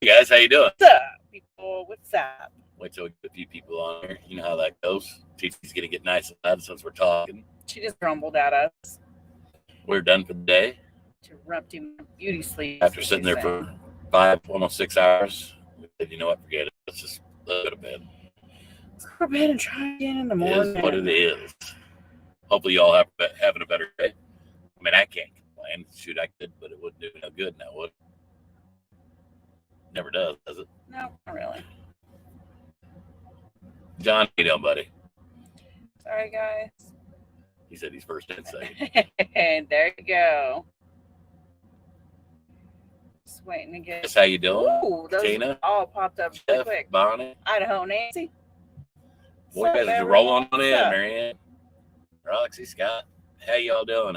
Hey guys, how you doing? What's up, people? What's up? Wait till we get a few people on here. You know how that goes. TT's gonna get nice and loud since we're talking. She just grumbled at us. We're done for the day. Interrupting my beauty sleep. After sitting there for 5, almost 6 hours, we said, you know what, forget it. Let's just go to bed. Let's go to bed and try again in the It morning. is what it is. Hopefully y'all have having a better day. I mean, I can't complain. Shoot, I could, but it wouldn't do no good now, would it? Never does it? No, not really. John, how you doing, buddy? Sorry, guys. He said he's first and second. There you go. Just waiting to get. How you doing? Ooh, those Tina? all popped up really Jeff, quick. Bonnie? Idaho Nancy. Boy, you guys are rolling on in, Marianne. Roxy, Scott. How y'all doing?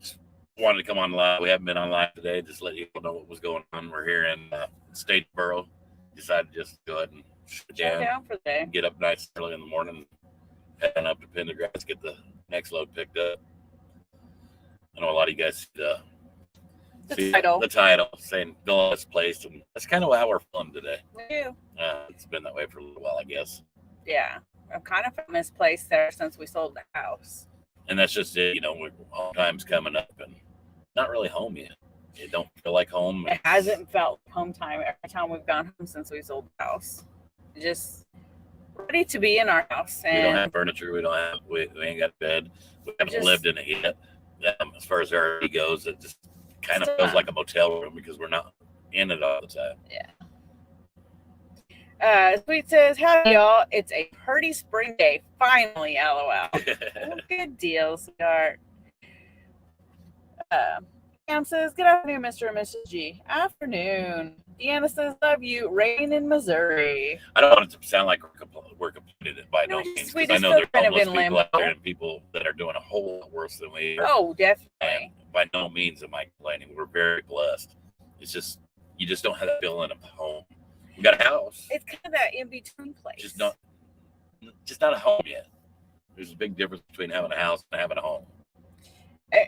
Just wanted to come on live. We haven't been on live today. Just let you know what was going on. We're here in Statesboro. Decided to just go ahead and shut down for the day. Get up nice early in the morning. Heading up to Pendergrass, get the next load picked up. I know a lot of you guys see the title saying Misplaced, and that's kind of how we're feeling today. We do. It's been that way for a little while, I guess. Yeah, I've kind of felt misplaced there since we sold the house. And that's just it, home time's coming up and not really home yet. It don't feel like home. It hasn't felt home time every time we've gone home since we sold the house. Just ready to be in our house. And we don't have furniture. We ain't got a bed. We haven't lived in it yet. As far as our RV goes, it just kind of feels like a motel room because we're not in it all the time. Yeah. Sweet says, howdy y'all. It's a pretty spring day. Finally, LOL. Well, good deal, sweetheart. Cam says, good afternoon, Mr. and Mrs. G. Afternoon. Deanna says, love you. Rain in Missouri. I don't want it to sound like we're completed by no means. Because I know there are homeless people out there and people that are doing a whole lot worse than we are. Oh, definitely. And by no means am I complaining. We're very blessed. It's just, you just don't have that feeling of home. We got a house. It's kind of that in-between place. Just not a home yet. There's a big difference between having a house and having a home.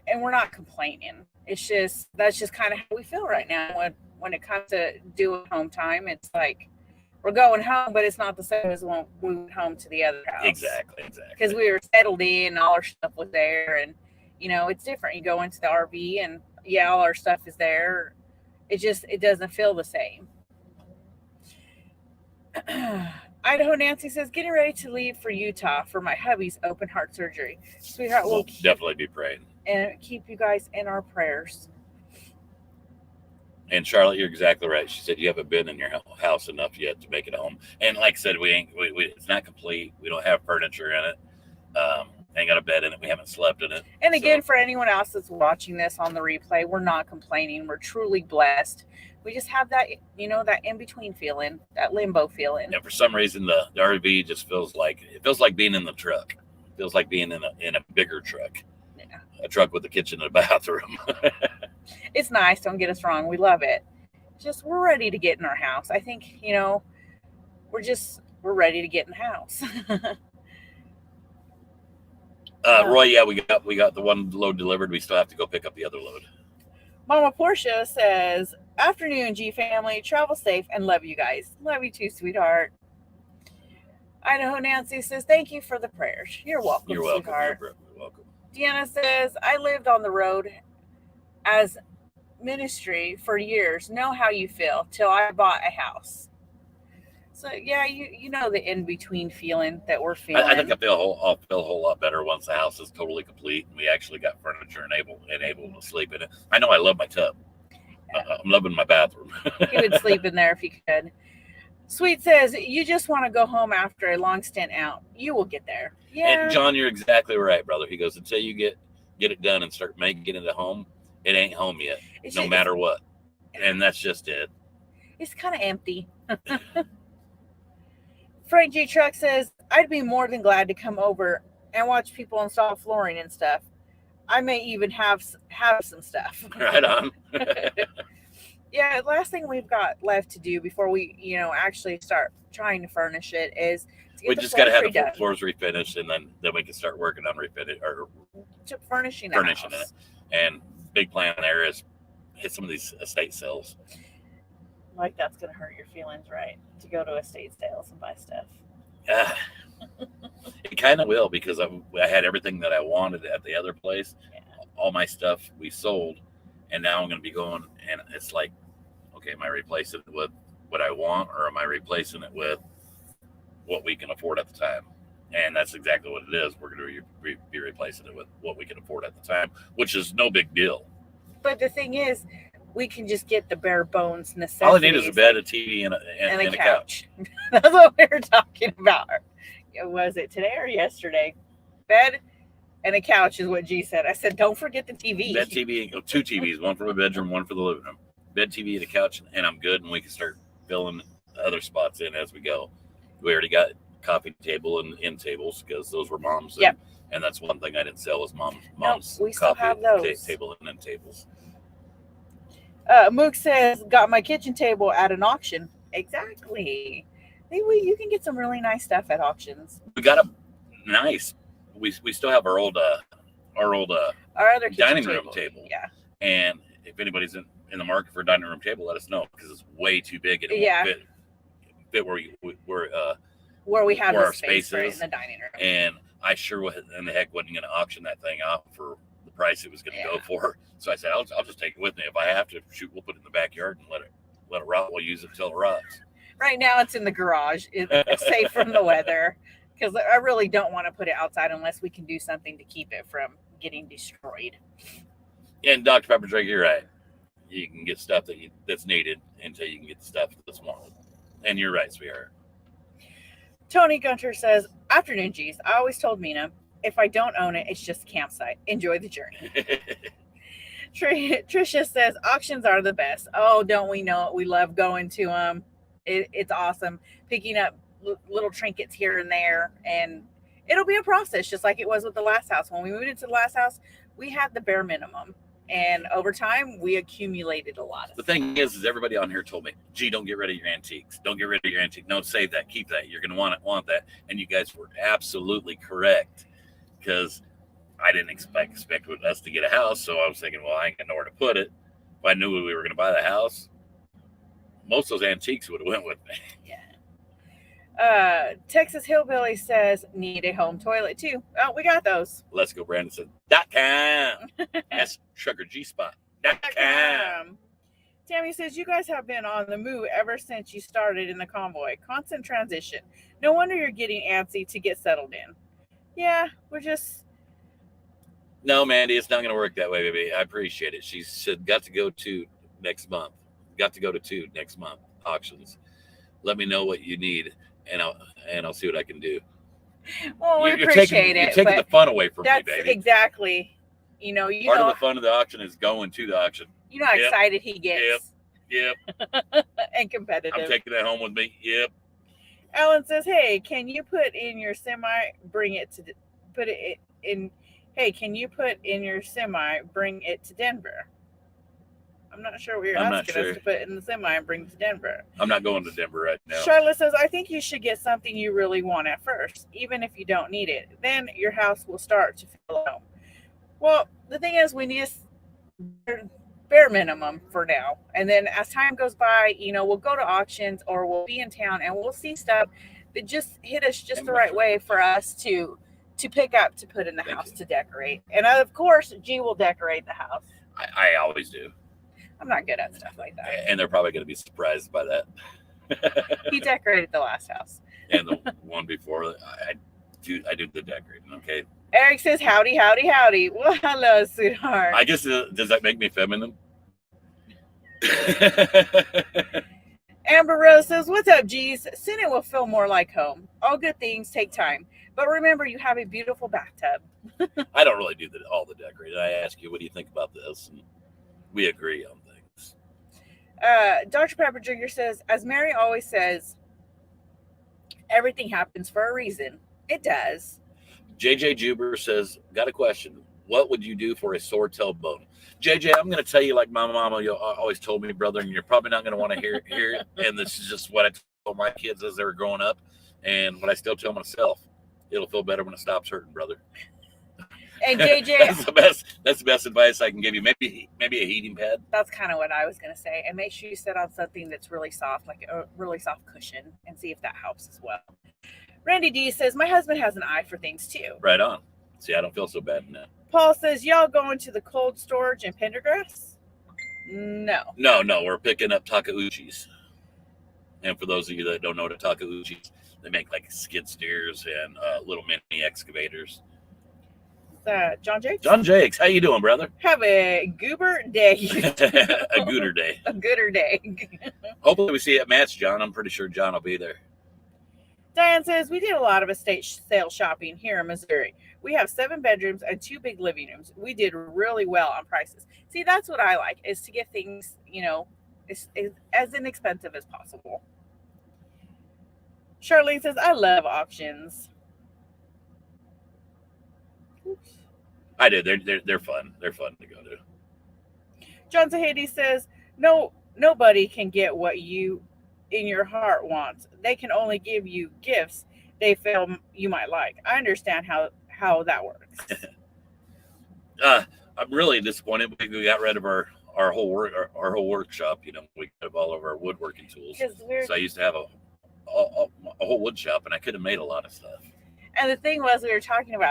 And we're not complaining. It's just, that's just kind of how we feel right now. When it comes to doing home time, it's like we're going home, but it's not the same as when we went home to the other house. Exactly. Because we were settled in, all our stuff was there, and it's different. You go into the RV, and all our stuff is there. It doesn't feel the same. Idaho Nancy says, getting ready to leave for Utah for my hubby's open heart surgery. Sweetheart, we'll definitely be praying and keep you guys in our prayers. And Charlotte, you're exactly right. She said you haven't been in your house enough yet to make it home. And like I said, it's not complete. We don't have furniture in it. Ain't got a bed in it. We haven't slept in it. And again, for anyone else that's watching this on the replay, we're not complaining. We're truly blessed. We just have that, that in-between feeling, that limbo feeling. And for some reason, the RV just feels like being in the truck. It feels like being in a bigger truck. Yeah. A truck with a kitchen and a bathroom. It's nice. Don't get us wrong. We love it. Just we're ready to get in our house. I think, we're ready to get in the house. Roy, we got the one load delivered. We still have to go pick up the other load. Mama Portia says, afternoon, G family. Travel safe and love you guys. Love you too, sweetheart. Idaho Nancy says, thank you for the prayers. You're welcome, sweetheart. You're welcome. Deanna says, I lived on the road as ministry for years. Know how you feel till I bought a house. So yeah, you know the in-between feeling that we're feeling. I think I'll feel a whole lot better once the house is totally complete and we actually got furniture and able to sleep in it. I know I love my tub. Yeah. I'm loving my bathroom. You would sleep in there if you could. Sweet says, you just want to go home after a long stint out. You will get there. Yeah. And John, you're exactly right, brother. He goes, until you get it done and start making it at home, it ain't home yet, no matter what. And that's just it. It's kind of empty. Frank G. Truck says, I'd be more than glad to come over and watch people install flooring and stuff. I may even have some stuff. Right on. Yeah, last thing we've got left to do before we, actually start trying to furnish it is we just got to have the floors refinished, and then we can start working on refinish or furnishing it. And big plan there is hit some of these estate sales. Like that's gonna hurt your feelings, right? To go to estate sales and buy stuff. Uh, it kind of will because I had everything that I wanted at the other place. Yeah. All my stuff we sold, and now I'm going to be going, and it's like, okay, am I replacing it with what I want, or am I replacing it with what we can afford at the time? And that's exactly what it is. We're going to be replacing it with what we can afford at the time, which is no big deal. But the thing is, we can just get the bare bones necessities. All I need is a bed, a TV, and a couch. That's what we were talking about. Was it today or yesterday? Bed and a couch is what G said. I said, don't forget the TV. Bed, TV, 2 TVs, one for my bedroom, one for the living room. Bed, TV, and a couch, and I'm good, and we can start filling other spots in as we go. We already got coffee table and end tables because those were mom's. Yep. And that's one thing I didn't sell was mom's we still coffee have those. Table and end tables. Mook says, got my kitchen table at an auction. Exactly. You can get some really nice stuff at auctions. We got a nice. We still have our other dining room table. Yeah. And if anybody's in the market for a dining room table, let us know because it's way too big and it won't fit where we have the space for it in the dining room. And I sure in the heck wasn't going to auction that thing off for the price it was going to go for. So I said, I'll just take it with me. If I have to shoot, we'll put it in the backyard and let it rot. We'll use it until it rots. Right now it's in the garage. It's safe from the weather because I really don't want to put it outside unless we can do something to keep it from getting destroyed. And Dr. Pepper Drake, you're right. You can get stuff that's needed until you can get the stuff that's wanted. And you're right, sweetheart. Tony Gunter says, afternoon, G's. I always told Mina, if I don't own it, it's just a campsite. Enjoy the journey. Tricia says, auctions are the best. Oh, don't we know it? We love going to them. It's awesome. Picking up little trinkets here and there. And it'll be a process, just like it was with the last house. When we moved into the last house, we had the bare minimum. And over time, we accumulated a lot. The thing is everybody on here told me, gee, don't get rid of your antiques. Don't get rid of your antique. No, save that. Keep that. You're going to want that. And you guys were absolutely correct because I didn't expect us to get a house. So I was thinking, well, I ain't got nowhere to put it. If I knew we were going to buy the house, most of those antiques would have went with me. Yeah. Texas Hillbilly says, need a home toilet too. Oh, we got those. Let's go, Brandon said, .com. That's Sugar G Spot. .com. Tammy says, you guys have been on the move ever since you started in the convoy. Constant transition. No wonder you're getting antsy to get settled in. Yeah, we're just... No, Mandy, it's not going to work that way, baby. I appreciate it. She said, got to go to 2 next month. Auctions. Let me know what you need, and I'll see what I can do. Well, we appreciate it. You're taking the fun away from me, baby. Exactly. Part of the fun of the auction is going to the auction. You know how excited he gets. Yep. And competitive. I'm taking that home with me. Yep. Alan says, hey, can you put in your semi, bring it to Denver? I'm not sure what you're asking us to put in the semi and bring to Denver. I'm not going to Denver right now. Charlotte says, I think you should get something you really want at first, even if you don't need it. Then your house will start to feel at home. Well, the thing is, we need a bare minimum for now. And then as time goes by, we'll go to auctions or we'll be in town and we'll see stuff that just hit us just the right way for us to pick up to put in the house to decorate. And of course, G will decorate the house. I always do. I'm not good at stuff like that. And they're probably going to be surprised by that. He decorated the last house. And the one before, I do the decorating, okay? Eric says, howdy, howdy, howdy. Well, hello, sweetheart. I guess, does that make me feminine? Amber Rose says, what's up, G's? Soon it will feel more like home. All good things take time. But remember, you have a beautiful bathtub. I don't really do all the decorating. I ask you, what do you think about this? And we agree on things. Dr. Pepper Jr. says, as Mary always says, everything happens for a reason. It does. JJ Juber says, got a question. What would you do for a sore tailbone? JJ, I'm going to tell you like my mama always told me, brother, and you're probably not going to want to hear it. And this is just what I told my kids as they were growing up and what I still tell myself. It'll feel better when it stops hurting, brother. And JJ, That's the best advice I can give you. Maybe a heating pad. That's kind of what I was going to say. And make sure you sit on something that's really soft, like a really soft cushion, and see if that helps as well. Randy D says, my husband has an eye for things too. Right on. See, I don't feel so bad now. Paul says, y'all going to the cold storage in Pendergrass? No. No, we're picking up Takeuchis. And for those of you that don't know what a Takeuchi is, they make like skid steers and little mini excavators. John Jakes? John Jakes, how you doing, brother? Have a goober day. A gooder day. A gooder day. Hopefully we see you at Matt's, John. I'm pretty sure John will be there. Diane says, we did a lot of estate sale shopping here in Missouri. We have 7 bedrooms and 2 big living rooms. We did really well on prices. See, that's what I like, is to get things, as inexpensive as possible. Charlene says, I love auctions. Oops. I do. They're fun. They're fun to go to. John Zahedi says, nobody can get what you in your heart wants. They can only give you gifts they feel you might like. I understand how that works. I'm really disappointed. We got rid of our whole workshop. We got rid of all of our woodworking tools. So I used to have a whole wood shop, and I could have made a lot of stuff. And the thing was, I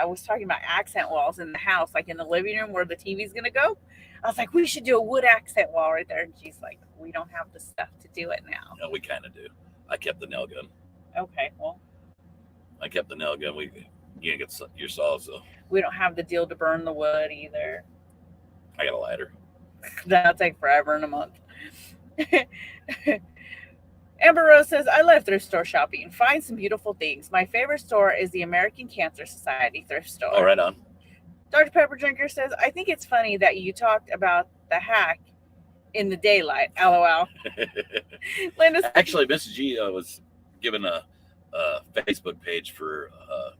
was talking about accent walls in the house, like in the living room where the TV's going to go. I was like, we should do a wood accent wall right there. And she's like, we don't have the stuff to do it now. No, we kind of do. I kept the nail gun. Okay, well. I kept the nail gun. You get your saw, so. We don't have the deal to burn the wood either. I got a lighter. That'll take forever in a month. Amber Rose says, I love thrift store shopping. Find some beautiful things. My favorite store is the American Cancer Society thrift store. Oh, right on. Dr. Pepper Drinker says, I think it's funny that you talked about the hack in the daylight. LOL. Linda, actually, Mrs. G was given a Facebook page for a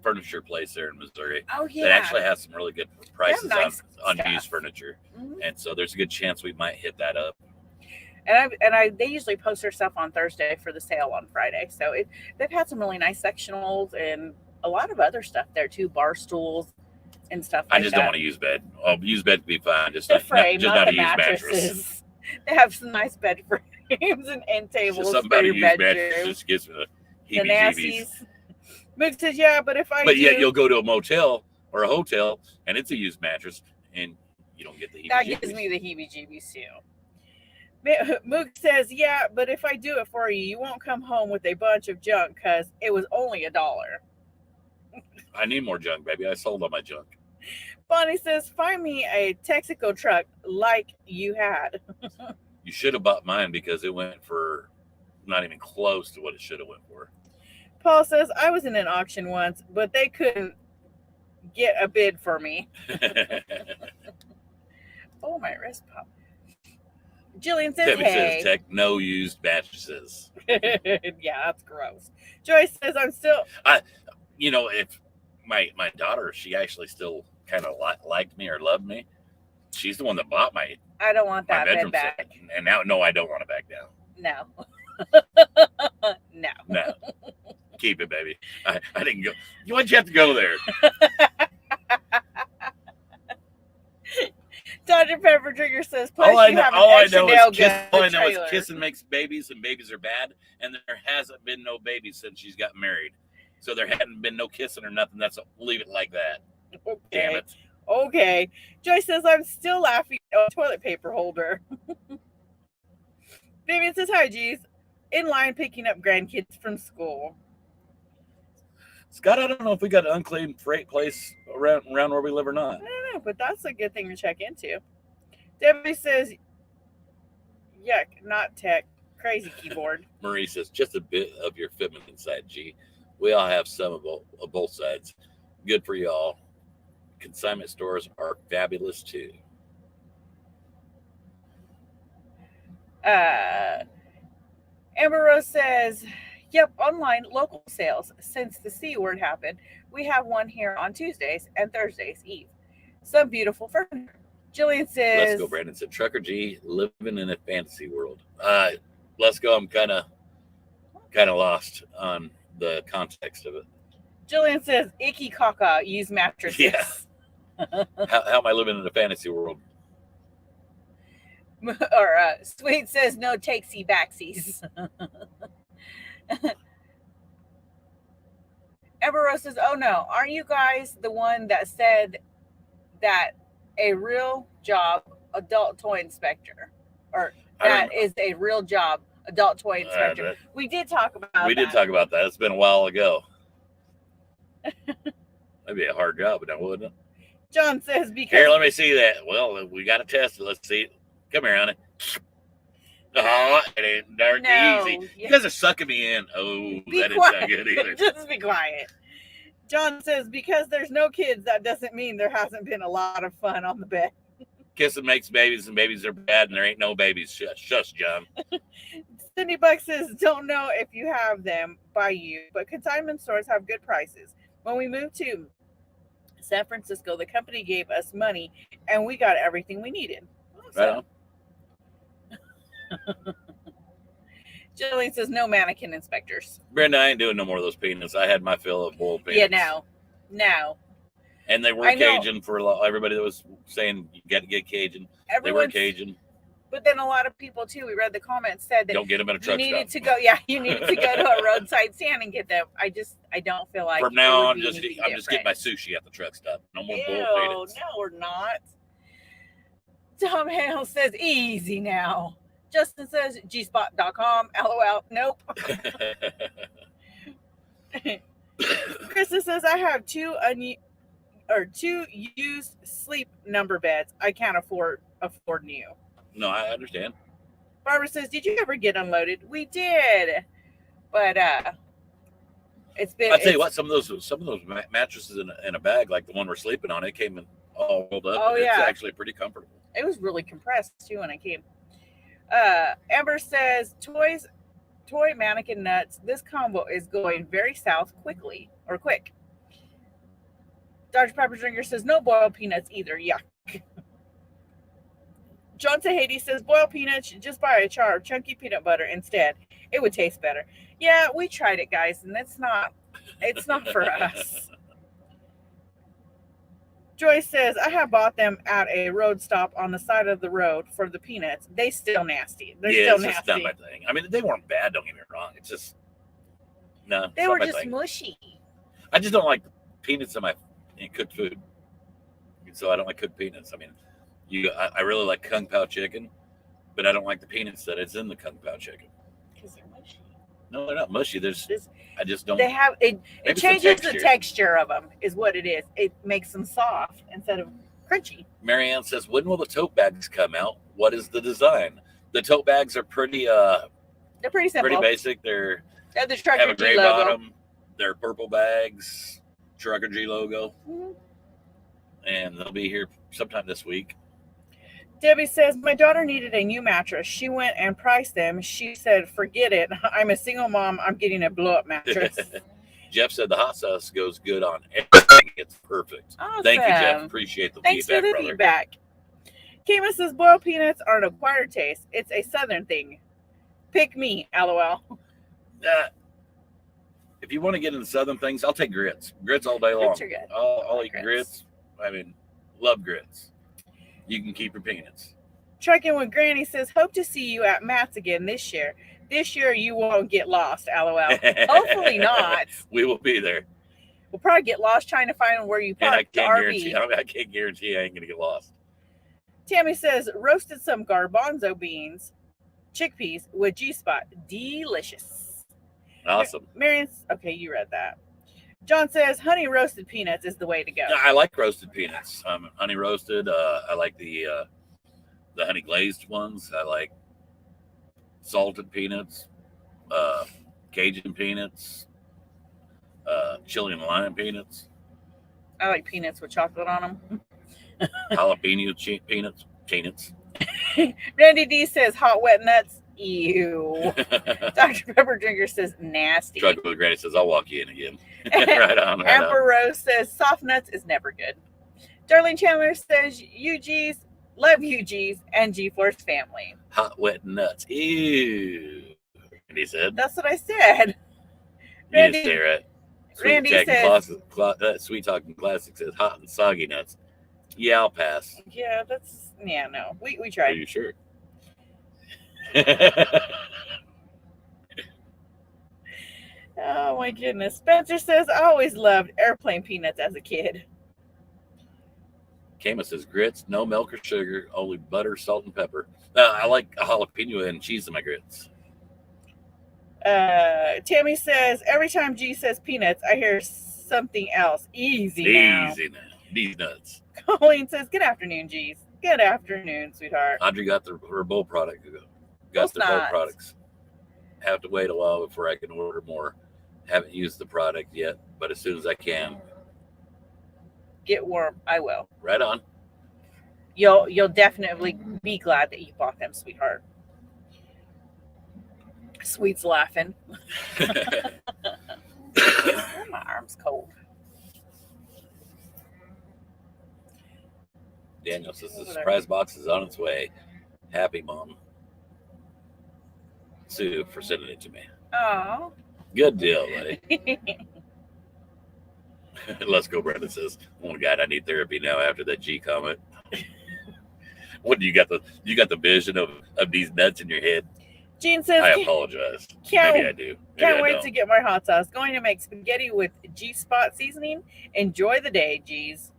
furniture place there in Missouri. Oh, yeah. That actually has some really good prices on stuff. Used furniture. Mm-hmm. And so there's a good chance we might hit that up. And they usually post their stuff on Thursday for the sale on Friday. So they've had some really nice sectionals and a lot of other stuff there too, bar stools and stuff like that. I just don't want to use bed. Used bed would be fine. Just the frame, just not not the a used mattresses. mattress. They have some nice bed frames and end tables for your bedroom. Just gives me the heebie-jeebies. Mook says, yeah, but yet you'll go to a motel or a hotel and it's a used mattress and you don't get the heebie-jeebies. That gives me the heebie-jeebies too. Mook says, yeah, but if I do it for you, you won't come home with a bunch of junk because it was only $1. I need more junk, baby. I sold all my junk. Bonnie says, find me a Texaco truck like you had. You should have bought mine because it went for not even close to what it should have went for. Paul says, I was in an auction once, but they couldn't get a bid for me. Oh, my wrist popped. Jillian says, Debbie hey. says, no used mattresses. Yeah, that's gross. Joyce says, I'm still... if my daughter, she actually still kind of liked me or loved me. She's the one that bought my I don't want that bed back. Set. And now, no, I don't want it back down. No. No. Keep it, baby. I didn't go. Why'd you have to go there? Dr. Pepper Trigger says, all I know is kissing makes babies and babies are bad. And there hasn't been no babies since she's got married. So there hadn't been no kissing or nothing. Leave it like that. Okay. Damn it. Okay. Joyce says, I'm still laughing at a toilet paper holder. Vivian says, hi, G's. In line picking up grandkids from school. Scott, I don't know if we got an unclaimed freight place around where we live or not. I don't know, but that's a good thing to check into. Debbie says, yuck, not tech. Crazy keyboard. Marie says, just a bit of your feminine side, G. We all have some of both sides. Good for y'all. Consignment stores are fabulous too. Amber Rose says, yep, online local sales. Since the C word happened, we have one here on Tuesdays and Thursdays Eve. Some beautiful furniture. Jillian says, let's go. Brandon said, Trucker G, living in a fantasy world. Let's go. I'm kind of lost on the context of it. Jillian says, icky caca, use mattresses. Yeah. How am I living in a fantasy world? Or Sweet says no takesy backsies. Everose says, oh no, aren't you guys the one that said that a real job, adult toy inspector, or that is a real job, adult toy inspector? We did talk about that. We did talk about that. It's been a while ago. That'd be a hard job, now, wouldn't it? John says, because... Here, let me see that. Well, we got to test it. Let's see. Come here, honey. Oh, it ain't darn easy. You guys are sucking me in. Oh, that didn't sound good either. Just be quiet. John says, because there's no kids, that doesn't mean there hasn't been a lot of fun on the bed. Kissing makes babies, and babies are bad, and there ain't no babies. Shush, John. Cindy Buck says, don't know if you have them by you, but consignment stores have good prices. When we moved to San Francisco, the company gave us money, and we got everything we needed. Right on. Jillian says, no mannequin inspectors. Brenda, I ain't doing no more of those peanuts. I had my fill of boiled peanuts. Yeah, now. And they were Cajun for everybody that was saying you got to get Cajun. They were Cajun. But then a lot of people too, we read the comments, said that don't get them in a truck you needed stop. to go. Yeah, you needed to go to a roadside stand and get them. I don't feel like from now on, I'm just getting my sushi at the truck stop. No more boiled peanuts. No, we're not. Tom Hale says, easy now. Justin says, gspot.com. LOL. Nope. Krista says, I have two used sleep number beds. I can't afford new. No, I understand. Barbara says, did you ever get unloaded? We did. But it's been... I'll tell you what, some of those mattresses in a bag, like the one we're sleeping on, it came in all rolled up. Oh, yeah. It's actually pretty comfortable. It was really compressed, too, when it came. Amber says, toy mannequin nuts. This combo is going very south quick. Dr. Pepper Drinker says, no boiled peanuts either. Yuck. John Tahiti says, boiled peanuts, just buy a jar of chunky peanut butter instead. It would taste better. Yeah, we tried it, guys, and it's not for us. Joyce says, I have bought them at a road stop on the side of the road for the peanuts. They still nasty. They're still nasty. It's not my thing. I mean, they weren't bad, don't get me wrong. It's just, no. They were just mushy. I just don't like peanuts in cooked food. So I don't like cooked peanuts. I mean, I really like Kung Pao chicken, but I don't like the peanuts that is in the Kung Pao chicken. Because they're mushy. No, they're not mushy. I just don't. They have it changes the texture of them, is what it is. It makes them soft instead of crunchy. Marianne says, when will the tote bags come out? What is the design? The tote bags are pretty they're pretty simple. Pretty basic. They have the Trucker G logo. Bottom. They're purple bags, Trucker G logo. Mm-hmm. And they'll be here sometime this week. Debbie says, my daughter needed a new mattress. She went and priced them. She said, forget it. I'm a single mom. I'm getting a blow-up mattress. Jeff said the hot sauce goes good on everything. It's perfect. Awesome. Thank you, Jeff. Appreciate the Thanks feedback, for the brother. feedback. Kima says, boiled peanuts are an acquired taste. It's a southern thing. Pick me, LOL. If you want to get into southern things, I'll take grits. Grits all day long. Grits are good. I'll eat grits. I mean, love grits. You can keep your peanuts. Trucking with Granny says, hope to see you at Matt's again this year. This year you won't get lost, LOL. Hopefully not. We will be there. We'll probably get lost trying to find where you parked the RV. I can't guarantee I ain't going to get lost. Tammy says, roasted some garbanzo beans, chickpeas with G-Spot. Delicious. Awesome. Marion's, okay, you read that. John says, honey roasted peanuts is the way to go. I like roasted peanuts. Honey roasted. I like the honey glazed ones. I like salted peanuts, Cajun peanuts, chili and lime peanuts. I like peanuts with chocolate on them. Jalapeno peanuts. Randy D says, hot wet nuts. Ew. Dr. Pepper Drinker says, nasty. Truck with Granny says, I'll walk you in again. Right on. Amber Rose says, soft nuts is never good. Darlene Chandler says, UG's, love UG's, and G-Force family. Hot wet nuts. Ew. And he said, that's what I said. You just stare at Randy says, Sweet Talking Classic says, hot and soggy nuts. Yeah, I'll pass. Yeah, no. We Are tried. you sure? Oh my goodness. Spencer says, I always loved airplane peanuts as a kid. Kama says grits, no milk or sugar, only butter, salt, and pepper. I like a jalapeno and cheese in my grits. Tammy says, every time G says peanuts, I hear something else. Easy now. Easy now. These nuts. Colleen says, good afternoon, G's. Good afternoon, sweetheart. Audrey got her bowl product. Got their bowl products. Have to wait a while before I can order more. Haven't used the product yet, but as soon as I can. Get warm. I will. Right on. You'll definitely be glad that you bought them, sweetheart. Sweet's laughing. My arm's cold. Daniel says the surprise box is on its way. Happy mom. Sue for sending it to me. Oh. Good deal, buddy. Let's go, Brenda says. Oh my God, I need therapy now after that G comment. What do you got the vision of these nuts in your head? Gene says, I apologize. Maybe I do. Can't wait to get my hot sauce. Going to make spaghetti with G-spot seasoning. Enjoy the day, G's.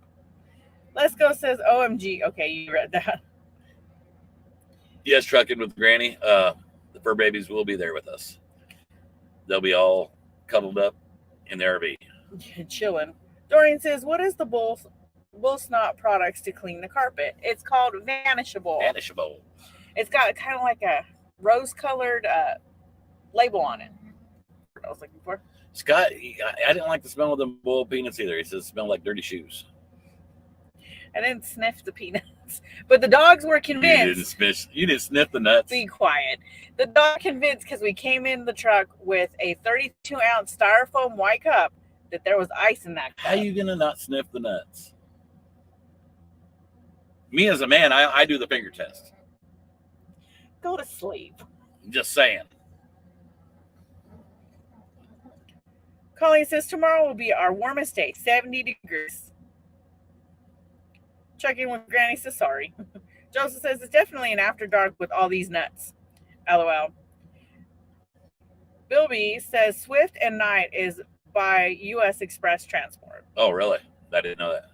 Let's go says OMG. Okay, you read that. Yes, trucking with Granny. The fur babies will be there with us. They'll be all cuddled up in the RV. Chilling. Dorian says, what is the bull snot products to clean the carpet? It's called Vanishable. Vanishable. It's got kind of like a rose-colored label on it. What I was looking for. Scott, I didn't like the smell of the boiled peanuts either. He says it smelled like dirty shoes. I didn't sniff the peanuts, but the dogs were convinced. You didn't sniff the nuts. Be quiet. The dog convinced because we came in the truck with a 32-ounce styrofoam white cup that there was ice in that cup. How are you gonna not sniff the nuts? Me as a man, I do the finger test. Go to sleep. Just saying. Colleen says tomorrow will be our warmest day, 70 degrees. Checking with Granny says sorry. Joseph says it's definitely an after dark with all these nuts. LOL. Bilby says Swift and Night is by U.S. Express Transport. Oh, really? I didn't know that.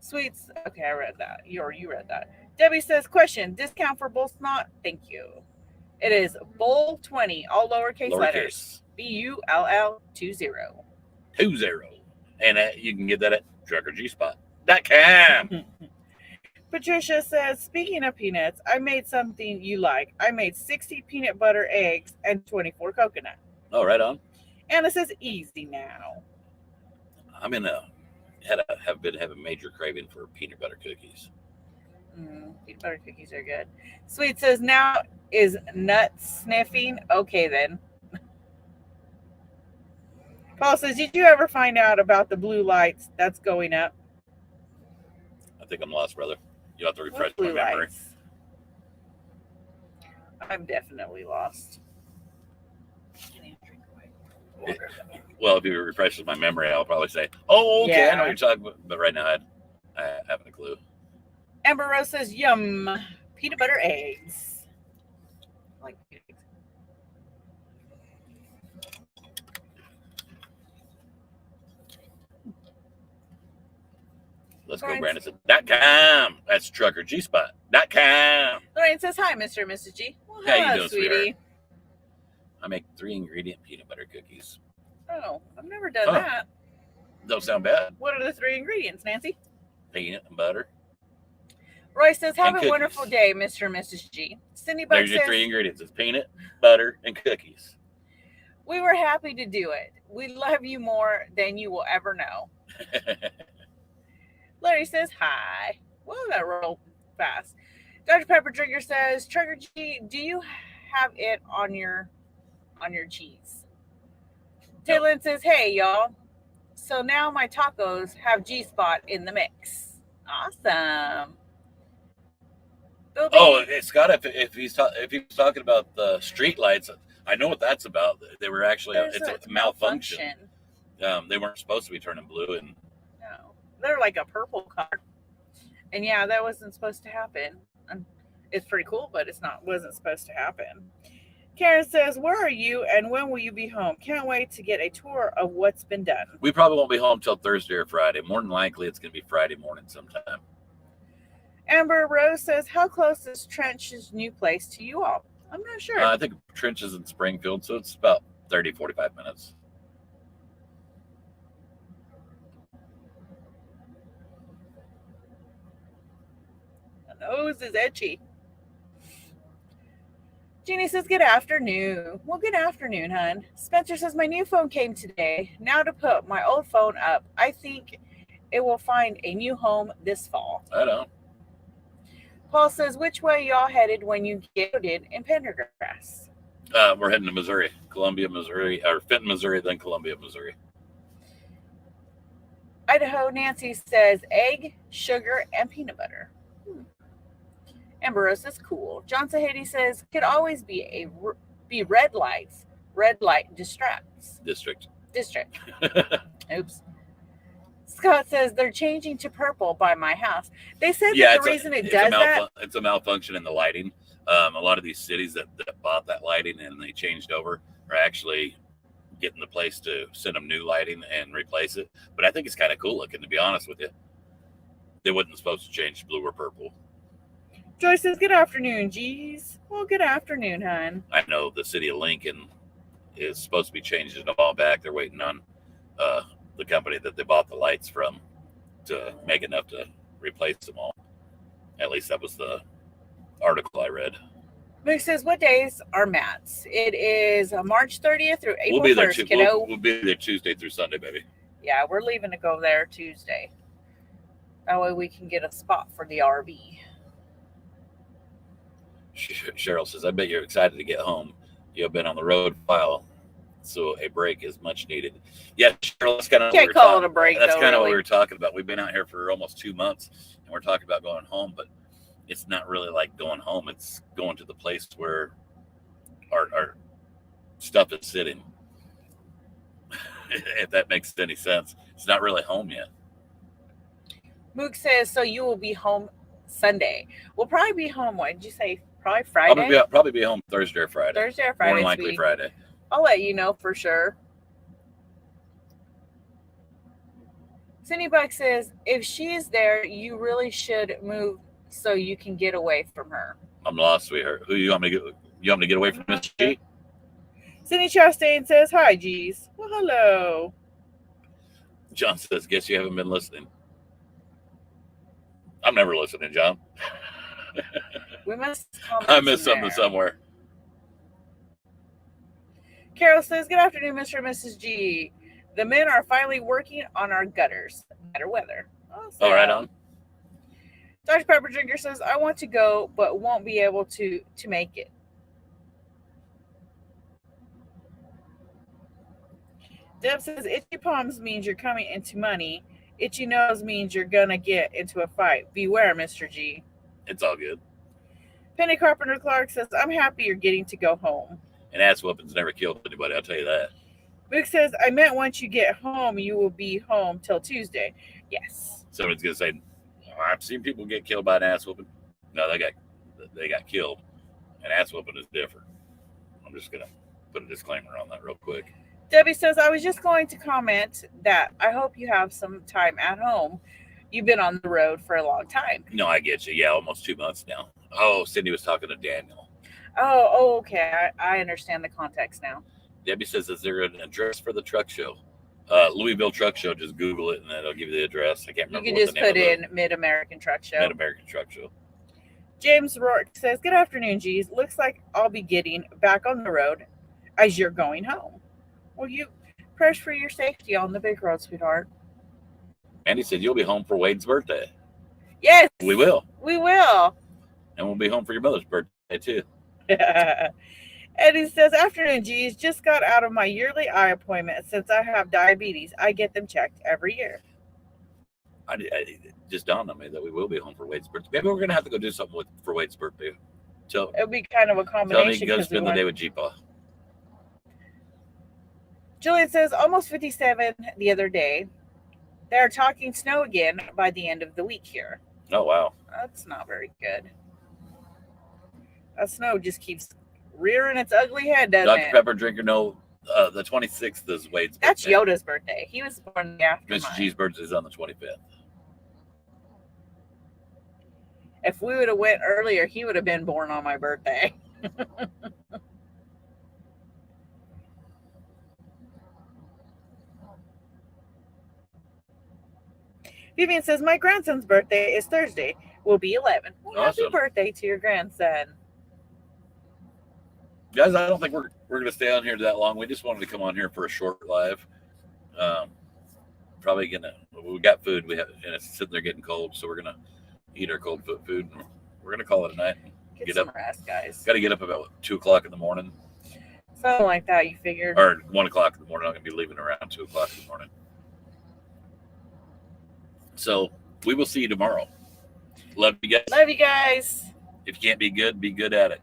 Sweets. Okay, I read that. You read that. Debbie says, question, discount for Bull Snot? Thank you. It is Bull 20, all lowercase letters. BULL 20. 20. And you can get that at truckergspot.com. Patricia says, speaking of peanuts, I made something you like. I made 60 peanut butter eggs and 24 coconut. Oh, right on. Anna says, easy now. I'm have been having major craving for peanut butter cookies. Peanut butter cookies are good. Sweet says, now is nut sniffing? Okay, then. Paul says, did you ever find out about the blue lights that's going up? I think I'm lost, brother. You'll have to refresh my memory. Lights? I'm definitely lost. Well, if you refresh my memory, I'll probably say, oh, okay, yeah. I know what you're talking about. But right now, I haven't a clue. Amber Rose says, yum, peanut butter eggs. I like eggs. Let's go, Brandon. .com. That's truckergspot.com. Lorraine says, hi, Mr. and Mrs. G. Well, how you doing, sweetie? Sweetheart? I make 3-ingredient peanut butter cookies. Oh, I've never done that. Don't sound bad. What are the 3 ingredients, Nancy? Peanut and butter. Roy says, have a wonderful day, Mr. and Mrs. G. Cindy Buck There's your 3 ingredients. It's peanut, butter, and cookies. We were happy to do it. We love you more than you will ever know. Larry says, hi. Whoa, that rolled fast. Dr. Pepper Drinker says, Trucker G, do you have it on your cheese? Taylor says, hey, y'all. So now my tacos have G-spot in the mix. Awesome. Oh, Scott, if he's talking about the street lights, I know what that's about. They were actually it's a malfunction. They weren't supposed to be turning blue, and no. they're like a purple color. And yeah, that wasn't supposed to happen. It's pretty cool, but wasn't supposed to happen. Karen says, "Where are you and when will you be home? Can't wait to get a tour of what's been done." We probably won't be home till Thursday or Friday. More than likely, it's going to be Friday morning sometime. Amber Rose says, "How close is Trench's new place to you all?" I'm not sure. I think Trench is in Springfield, so it's about 30, 45 minutes. My nose is itchy. Jeannie says, "Good afternoon." Well, good afternoon, hon. Spencer says, "My new phone came today. Now to put my old phone up. I think it will find a new home this fall." I know. Paul says, "Which way y'all headed when you get in Pendergrass?" We're heading to Missouri, Columbia, Missouri, or Fenton, Missouri, then Columbia, Missouri. Idaho Nancy says, "Egg, sugar, and peanut butter." Amber Rose is cool. John Sahedi says, "Could always be red lights. Red light distracts." District. Oops. Scott says, "They're changing to purple by my house." They said that the reason it does that, it's a malfunction in the lighting. A lot of these cities that bought that lighting and they changed over are actually getting the place to send them new lighting and replace it. But I think it's kind of cool looking, to be honest with you. They wasn't supposed to change blue or purple. Joyce says, "Good afternoon, geez." Well, good afternoon, hon. I know the city of Lincoln is supposed to be changing it all back. They're waiting on the company that they bought the lights from to make enough to replace them all. At least that was the article I read. Mick says, "What days are Matt's?" It is March 30th through April 1st, kiddo. We'll be there Tuesday through Sunday, baby. Yeah, we're leaving to go there Tuesday. That way we can get a spot for the RV. Cheryl says, "I bet you're excited to get home. You've been on the road a while, so a break is much needed." Yeah, Cheryl, that's kind of can't call it a break. That's kind of what really. we were talking about. We've been out here for almost 2 months, and we're talking about going home, but it's not really like going home. It's going to the place where our stuff is sitting. If that makes any sense, it's not really home yet. Mook says, "So you will be home Sunday." We'll probably be home. What did you say? Probably Friday. Probably be home Thursday or Friday. Thursday or Friday. More likely Friday. I'll let you know for sure. Cindy Buck says, "If she is there, you really should move so you can get away from her." I'm lost, sweetheart. Who you want me to get? You want me to get away from Miss G? Cindy Chastain says, "Hi, geez." Well, hello. John says, "Guess you haven't been listening." I'm never listening, John. We must. I missed something somewhere. Carol says, "Good afternoon, Mr. and Mrs. G. The men are finally working on our gutters. Better weather." Awesome. All right, on. Dr. Pepper Drinker says, "I want to go, but won't be able to make it." Deb says, "Itchy palms means you're coming into money. Itchy nose means you're going to get into a fight. Beware, Mr. G." It's all good. Penny Carpenter Clark says, "I'm happy you're getting to go home." And ass whoopings never killed anybody, I'll tell you that. Luke says, "I meant once you get home, you will be home till Tuesday." Yes. Somebody's going to say, "I've seen people get killed by an ass whooping." No, they got killed. An ass whooping is different. I'm just going to put a disclaimer on that real quick. Debbie says, "I was just going to comment that I hope you have some time at home. You've been on the road for a long time." No, I get you. Yeah, almost 2 months now. Oh, Cindy was talking to Daniel. Oh, okay. I understand the context now. Debbie says, "Is there an address for the truck show?" Louisville Truck Show. Just Google it, and it'll give you the address. I can't remember. You can just put in Mid-American Truck Show. Mid-American Truck Show. James Rourke says, "Good afternoon, G's. Looks like I'll be getting back on the road as you're going home." Well, you press for your safety on the big road, sweetheart. Andy said, "You'll be home for Wade's birthday." Yes. We will. We will. And we'll be home for your mother's birthday, too. Eddie says, "Afternoon, G's. Just got out of my yearly eye appointment. Since I have diabetes, I get them checked every year." It just dawned on me that we will be home for Wade's birthday. Maybe we're going to have to go do something for Wade's birthday. It'll be kind of a combination. Tell me you can go spend the day with Jeepa. Julian says, "Almost 57 the other day. They're talking snow again by the end of the week here. Oh, wow. That's not very good. That snow just keeps rearing its ugly head, doesn't Dr. it? Pepper drinker, no. The 26th is Wade's birthday. That's Yoda's birthday. He was born the after Mr. mine. G's birthday is on the 25th. If we would have went earlier, he would have been born on my birthday. Vivian says, my grandson's birthday is Thursday. Will be 11. Well, Awesome. Happy birthday to your grandson. Guys, I don't think we're going to stay on here that long. We just wanted to come on here for a short live. Probably we got food. And it's sitting there getting cold, so we're going to eat our cold food. And we're going to call it a night. Get some rest, guys. Got to get up about 2 o'clock in the morning. Something like that, you figured. Or 1 o'clock in the morning. I'm going to be leaving around 2 o'clock in the morning. So we will see you tomorrow. Love you guys. Love you guys. If you can't be good at it.